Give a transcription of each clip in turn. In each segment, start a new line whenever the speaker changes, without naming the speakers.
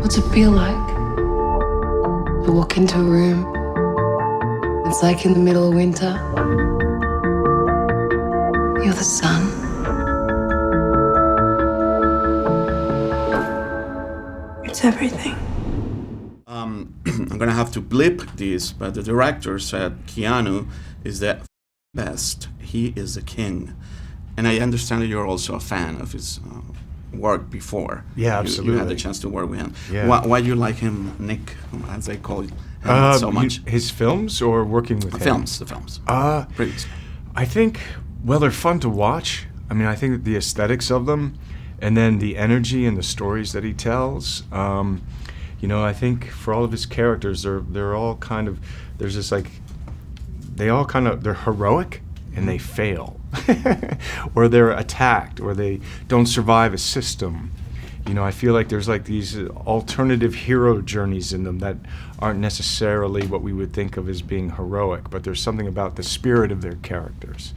What's it feel like to walk into a room? It's like in the middle of winter. You're the sun. It's everything.
I'm gonna have to blip this, but the director said Keanu is the best. He is the king. And I understand that you're also a fan of his work before.
Yeah, absolutely.
You had the chance to work with him.
Yeah.
Why do you like him, Nick, as they call it, so much?
His films or working with him?
The films. Previously.
I think, well, they're fun to watch. I mean, I think that the aesthetics of them, and then the energy and the stories that he tells. You know, I think for all of his characters, they're all kind of, there's this like, they're heroic and they fail, or they're attacked, or they don't survive a system. You know, I feel like there's like these alternative hero journeys in them that aren't necessarily what we would think of as being heroic, but there's something about the spirit of their characters.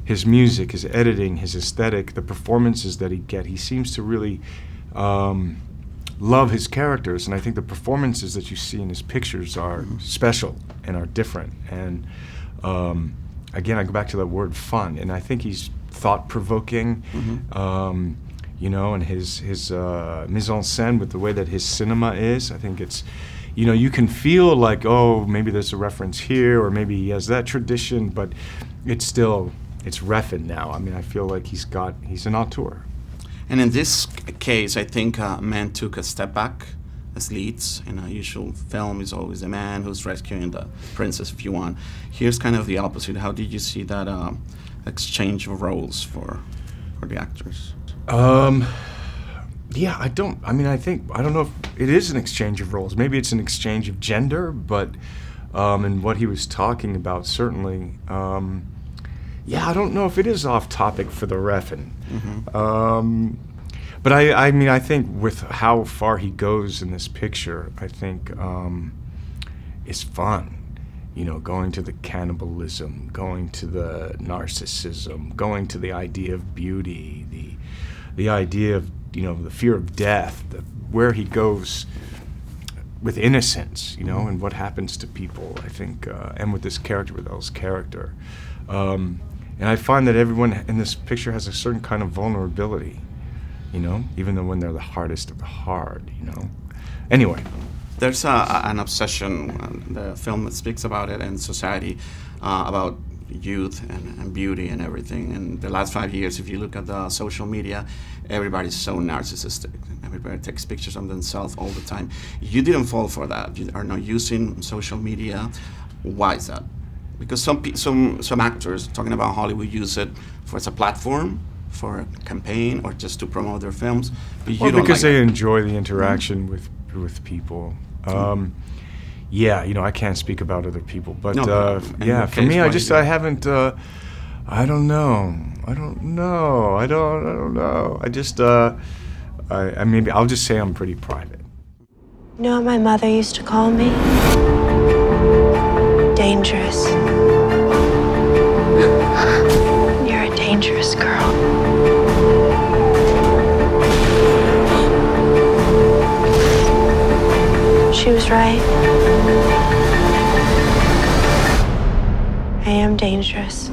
His music, his editing, his aesthetic, the performances that he seems to really love his characters, and I think the performances that you see in his pictures are special and are different. And again, I go back to that word fun, and I think he's thought-provoking. You know, and his mise en scène with the way that his cinema is, I think it's, you know, you can feel like, oh, maybe there's a reference here, or maybe he has that tradition, but it's Refn now. I mean, I feel like he's an auteur.
And in this case, I think men took a step back as leads. In a usual film, is always the man who's rescuing the princess, if you want. Here's kind of the opposite. How did you see that exchange of roles for the actors?
Yeah, I don't know if it is an exchange of roles. Maybe it's an exchange of gender, but and what he was talking about, certainly. Yeah, I don't know if it is off topic for the Refn. But I mean, I think with how far he goes in this picture, I think it's fun. You know, going to the cannibalism, going to the narcissism, going to the idea of beauty, the idea of, you know, the fear of death, where he goes with innocence, you know, and what happens to people, I think, and with this character, with Elle's character. And I find that everyone in this picture has a certain kind of vulnerability, you know, even though when they're the hardest of the hard, you know. Anyway.
There's an obsession, the film speaks about it, in society, about youth and beauty and everything. And the last 5 years, if you look at the social media, everybody's so narcissistic. Everybody takes pictures of themselves all the time. You didn't fall for that. You are not using social media. Why is that? Because some actors, talking about Hollywood, use it as a platform for a campaign or just to promote their films. But you don't
because
like
they enjoy the interaction with people. Yeah, you know, I can't speak about other people, but yeah, for me, I haven't. I don't know. I just, I maybe I'll just say I'm pretty private.
You know what my mother used to call me? Dangerous. You're a dangerous girl. She was right. I am dangerous.